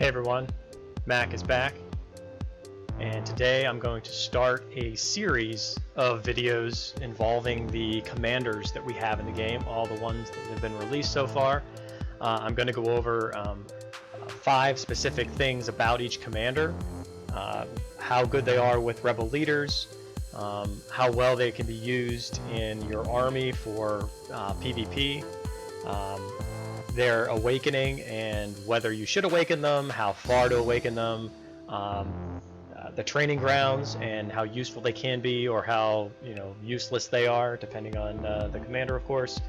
everyone, Mac is back, and today I'm going to start a series of videos involving the commanders that we have in the game, all the ones that have been released so far. I'm going to go over 5 specific things about each commander, how good they are with rebel leaders, how well they can be used in your army for PvP, their awakening and whether you should awaken them, how far to awaken them, the training grounds and how useful they can be or how useless they are, depending on the commander, of course.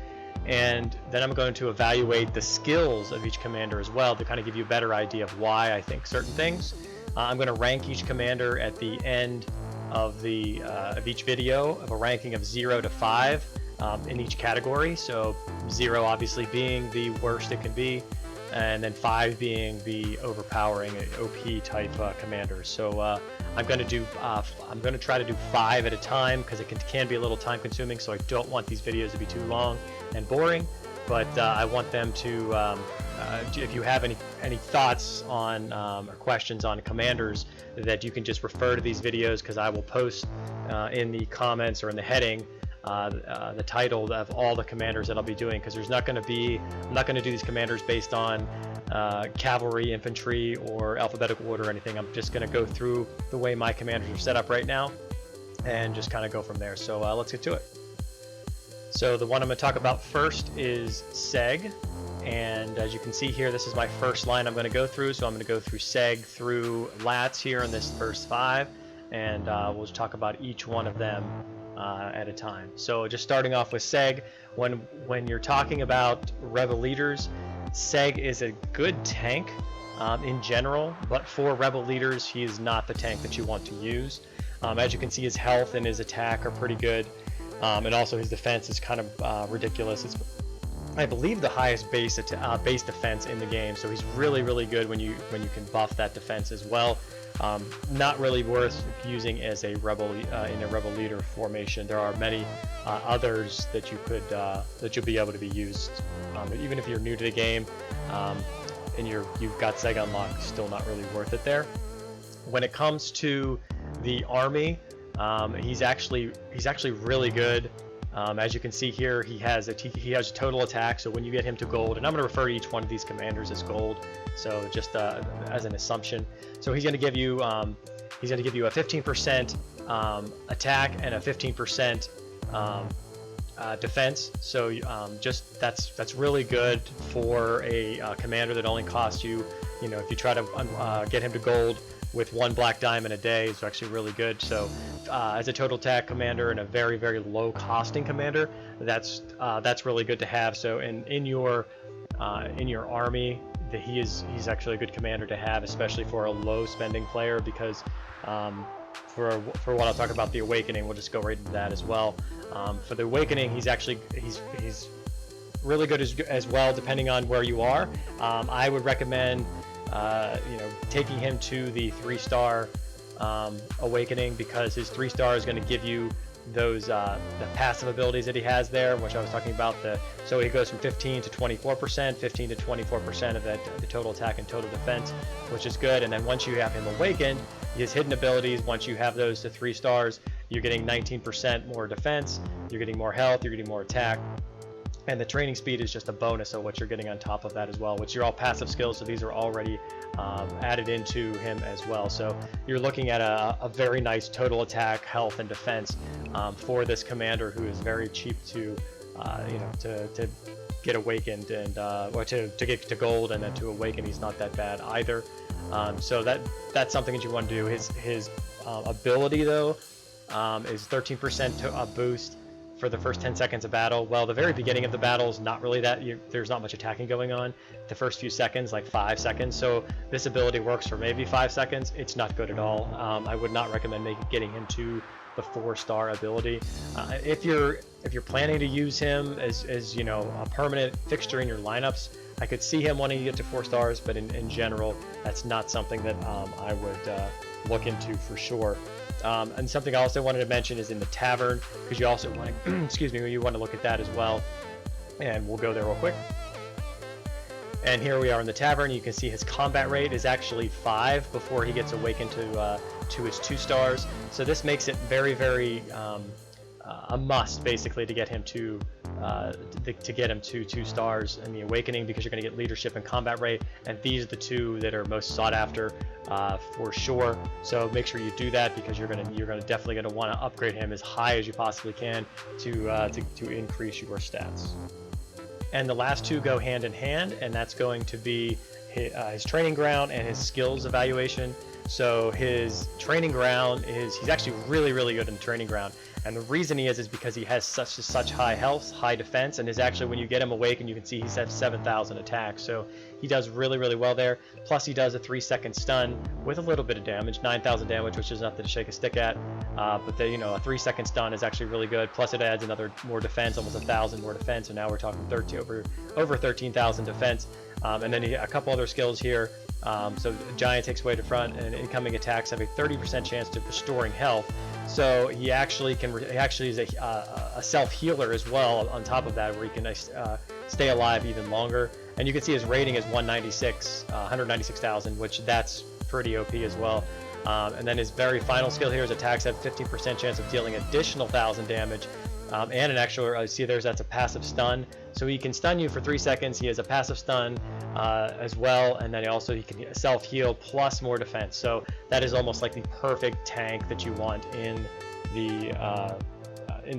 And then I'm going to evaluate the skills of each commander as well to kind of give you a better idea of why I think certain things. I'm going to rank each commander at the end of each video of a ranking of 0 to 5 in each category. So 0 obviously being the worst it can be, and then 5 being the overpowering OP type commander. So I'm going to try to do 5 at a time because it can be a little time consuming. So I don't want these videos to be too long and boring, but I want them to. If you have any thoughts on or questions on commanders, that you can just refer to these videos, because I will post in the comments or in the heading the title of all the commanders that I'll be doing, because I'm not going to do these commanders based on cavalry, infantry, or alphabetical order or anything. I'm just going to go through the way my commanders are set up right now and just kind of go from there. So let's get to it. So the one I'm going to talk about first is Seg, and as you can see here, this is my first line I'm going to go through. So I'm going to go through Seg through Lats here in this first 5, and we'll just talk about each one of them at a time. So just starting off with Seg, when you're talking about rebel leaders, Seg is a good tank in general, but for rebel leaders he is not the tank that you want to use. As you can see, his health and his attack are pretty good, and also his defense is kind of ridiculous. It's, I believe, the highest base defense in the game, so he's really good when you can buff that defense as well. Not really worth using as a rebel in a rebel leader formation. There are many others that you'll be able to be used. Even if you're new to the game and you've got Seg unlocked, still not really worth it there. When it comes to the army, he's actually really good. As you can see here, he has total attack. So when you get him to gold, and I'm going to refer to each one of these commanders as gold, so just as an assumption. So he's going to give you a 15% attack and a 15% defense. So just that's really good for a commander that only costs you, if you try to get him to gold with 1 black diamond a day, it's actually really good. So as a total attack commander and a very low costing commander, that's really good to have. So in your army, he's actually a good commander to have, especially for a low spending player, because for what I'll talk about the awakening, we'll just go right into that as well. For the awakening, he's really good as well, depending on where you are. I would recommend taking him to the 3-star awakening, because his 3-star is going to give you those the passive abilities that he has there, which I was talking about. So he goes from 15 to 24%, 15 to 24% of the total attack and total defense, which is good. And then once you have him awakened, his hidden abilities, once you have those to 3 stars, you're getting 19% more defense, you're getting more health, you're getting more attack. And the training speed is just a bonus of what you're getting on top of that as well, which are all passive skills, so these are already added into him as well. So you're looking at a very nice total attack, health, and defense for this commander, who is very cheap to get awakened and or to get to gold, and then to awaken he's not that bad either. So that's something that you want to do. His ability though is 13% boost for the first 10 seconds of battle. Well, the very beginning of the battle is not really there's not much attacking going on. The first few seconds, like 5 seconds. So this ability works for maybe 5 seconds. It's not good at all. I would not recommend getting him to the 4-star ability. If you're planning to use him as a permanent fixture in your lineups, I could see him wanting to get to 4 stars, but in general, that's not something that I would look into for sure. And something else I wanted to mention is in the tavern, because you also want to, excuse me, you want to look at that as well. And we'll go there real quick. And here we are in the tavern. You can see his combat rate is actually 5 before he gets awakened to his 2 stars. So this makes it very, very a must, basically, to get him to 2 stars in the awakening, because you're going to get leadership and combat rate, and these are the 2 that are most sought after for sure. So make sure you do that, because you're definitely going to want to upgrade him as high as you possibly can to increase your stats. And the last 2 go hand in hand, and that's going to be his training ground and his skills evaluation. So his training ground he's actually really, really good in the training ground. And the reason he is because he has such high health, high defense, and is actually, when you get him awake, and you can see he's at 7,000 attacks. So he does really, really well there. Plus he does a 3-second stun with a little bit of damage, 9,000 damage, which is nothing to shake a stick at. But a 3-second stun is actually really good. Plus it adds more defense, almost 1,000 more defense. And now we're talking over 13,000 defense. And then a couple other skills here. So Giant takes away to front, and incoming attacks have a 30% chance of restoring health. So he actually is a self-healer as well on top of that, where he can stay alive even longer. And you can see his rating is 196,000, which that's pretty OP as well. And then his very final skill here is attacks have 15% chance of dealing additional 1,000 damage. And an extra, that's a passive stun. So he can stun you for 3 seconds. He has a passive stun as well, and then he can self-heal plus more defense. So that is almost like the perfect tank that you want in the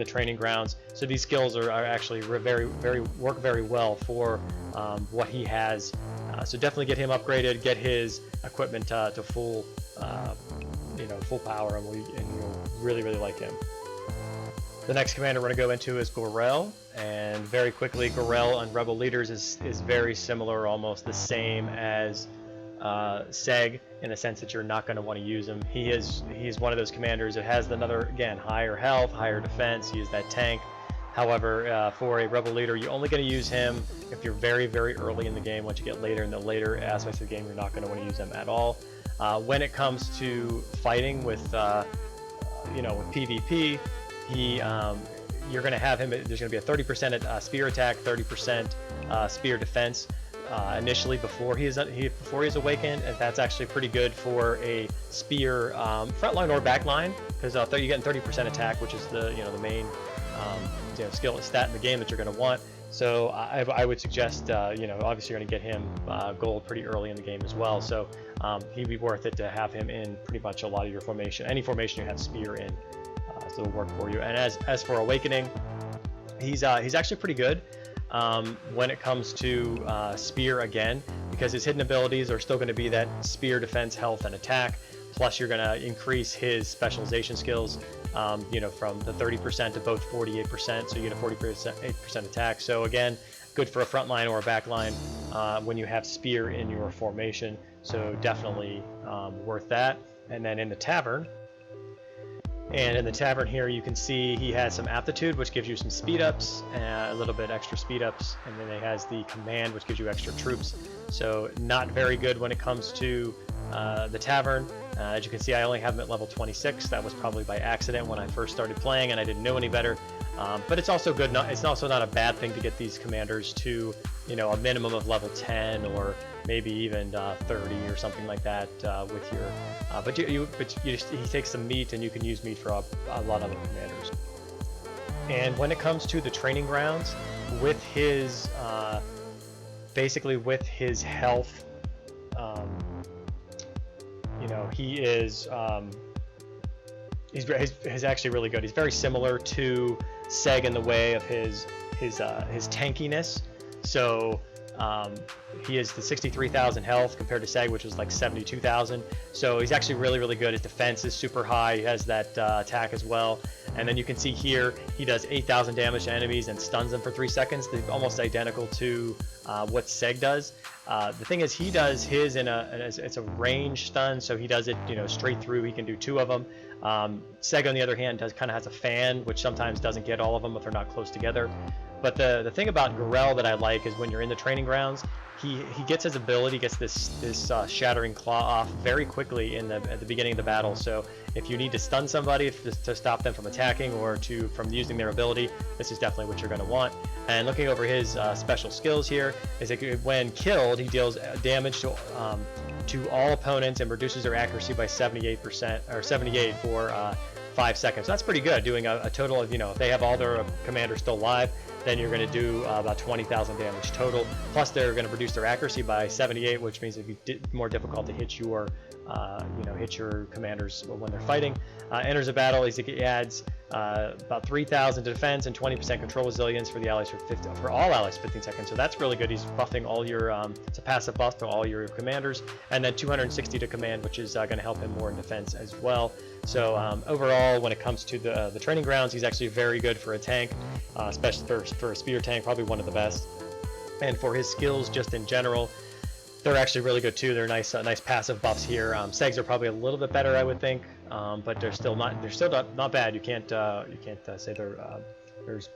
training grounds. So these skills are actually work very well for what he has. So definitely get him upgraded, get his equipment to full full power, and you'll really, really like him. The next commander we're going to go into is Gorell, and very quickly, Gorell on Rebel Leaders is very similar, almost the same as Seg, in the sense that you're not going to want to use him. He's one of those commanders that has higher health, higher defense. He is that tank. However, for a Rebel Leader, you're only going to use him if you're very, very early in the game. Once you get later in the later aspects of the game, you're not going to want to use them at all. When it comes to fighting with PvP, you're going to have him. There's going to be a 30% spear attack, 30% spear defense initially before he is awakened, and that's actually pretty good for a spear frontline or backline, because you're getting 30% attack, which is the main skill and stat in the game that you're going to want. So I would suggest obviously you're going to get him gold pretty early in the game as well. So he'd be worth it to have him in pretty much a lot of your formation, any formation you have spear in. So it'll work for you. And as for awakening, he's actually pretty good when it comes to spear again, because his hidden abilities are still going to be that spear, defense, health, and attack. Plus you're going to increase his specialization skills, from the 30% to both 48%. So you get a 48% attack. So again, good for a front line or a back line when you have spear in your formation. So definitely worth that. And then in the tavern. And in the tavern here, you can see he has some aptitude, which gives you some speed ups, a little bit extra speed ups, and then he has the command, which gives you extra troops. So not very good when it comes to the tavern. As you can see, I only have him at level 26. That was probably by accident when I first started playing, and I didn't know any better. But it's also good. It's also not a bad thing to get these commanders to, a minimum of level 10 or maybe even 30 or something like that with your. But he takes some meat, and you can use meat for a lot of other commanders. And when it comes to the training grounds, with his basically with his health, he is he's actually really good. He's very similar to Seg in the way of his tankiness. So he is the 63,000 health compared to Seg, which was like 72,000. So he's actually really, really good. His defense is super high. He has that attack as well. And then you can see here he does 8,000 damage to enemies and stuns them for 3 seconds. They're almost identical to what Seg does. The thing is, he does his it's a range stun, so he does it straight through. He can do 2 of them. Seg on the other hand kind of has a fan, which sometimes doesn't get all of them if they're not close together. But the thing about Gorell that I like is when you're in the training grounds, he gets his ability, gets this shattering claw off very quickly at the beginning of the battle. So if you need to stun somebody to stop them from attacking or from using their ability, this is definitely what you're going to want. And looking over his special skills here, is that when killed, he deals damage to all opponents and reduces their accuracy by 78% or 78 for 5 seconds. So that's pretty good, doing a total of, if they have all their commanders still alive, then you're going to do about 20,000 damage total. Plus, they're going to reduce their accuracy by 78, which means it'd be more difficult to hit your, hit your commanders when they're fighting. Enters a battle, he adds about 3,000 to defense and 20% control resilience for the allies for all allies 15 seconds. So that's really good. He's buffing all your, it's a passive buff to all your commanders, and then 260 to command, which is going to help him more in defense as well. So overall, when it comes to the training grounds, he's actually very good for a tank, especially for a spear tank, probably one of the best. And for his skills, just in general, they're actually really good too. They're nice passive buffs here. Segs are probably a little bit better, I would think, but they're still not bad. You can't say there's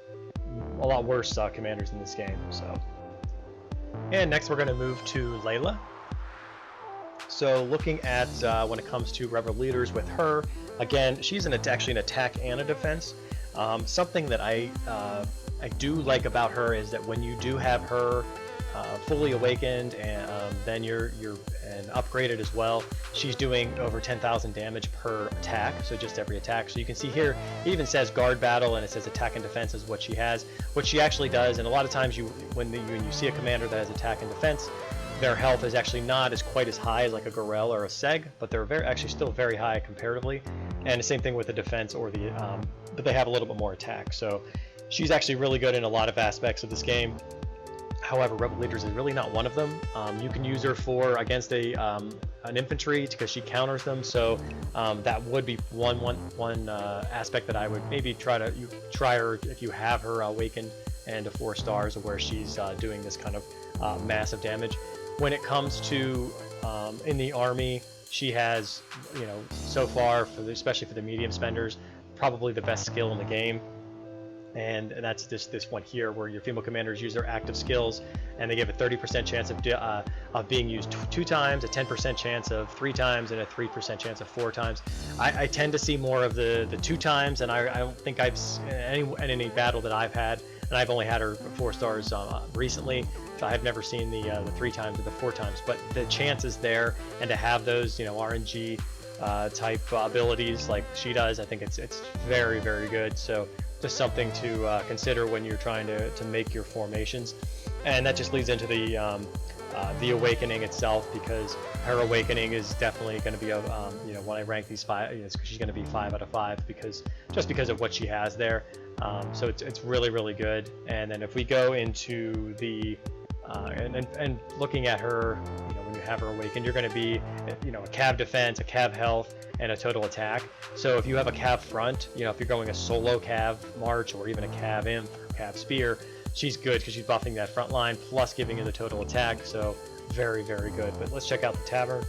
a lot worse commanders in this game. So, and next we're going to move to Leila. So looking at when it comes to rebel leaders with her, again, she's actually an attack and a defense. Something that I do like about her is that when you do have her fully awakened and then you're upgraded as well, she's doing over 10,000 damage per attack, so just every attack. So you can see here it even says guard battle and it says attack and defense is what she has, what she actually does. And a lot of times when you see a commander that has attack and defense, their health is actually not quite as high as like a Gorell or a Seg, but they're actually still very high comparatively. And the same thing with the defense or but they have a little bit more attack. So she's actually really good in a lot of aspects of this game. However, rebel leaders is really not one of them. You can use her against an infantry because she counters them. So that would be one aspect that I would maybe try her if you have her awakened and to 4 stars, where she's doing this kind of massive damage. When it comes to in the army, she has, so far, especially for the medium spenders, probably the best skill in the game. And that's this one here, where your female commanders use their active skills, and they give a 30% chance of being used 2 times, a 10% chance of 3 times, and a 3% chance of 4 times. I tend to see more of the 2 times, and I don't think I've in any battle that I've had, and I've only had her 4 stars recently. So I've never seen the 3 times or the 4 times, but the chance is there, and to have those RNG type abilities like she does, I think it's very, very good. So just something to consider when you're trying to make your formations. And that just leads into the awakening itself, because her awakening is definitely going to be when I rank these 5, she's going to be 5 out of 5 because of what she has there. So it's really, really good. And then if we go into the and looking at her, when you have her awakened, you're going to be a cav defense, a cav health, and a total attack. So if you have a cav front, if you're going a solo cav march or even a cav imp or cav spear, she's good because she's buffing that front line plus giving you the total attack. So very, very good. But let's check out the tavern.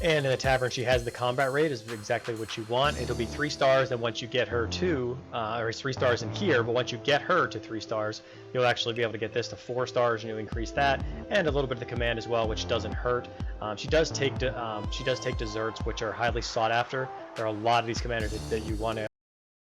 And in the tavern, she has the combat rate is exactly what you want. It'll be 3 stars, and once you get her to, or it's 3 stars in here, but once you get her to 3 stars, you'll actually be able to get this to 4 stars, and you'll increase that, and a little bit of the command as well, which doesn't hurt. She does take desserts, which are highly sought after. There are a lot of these commanders that you want to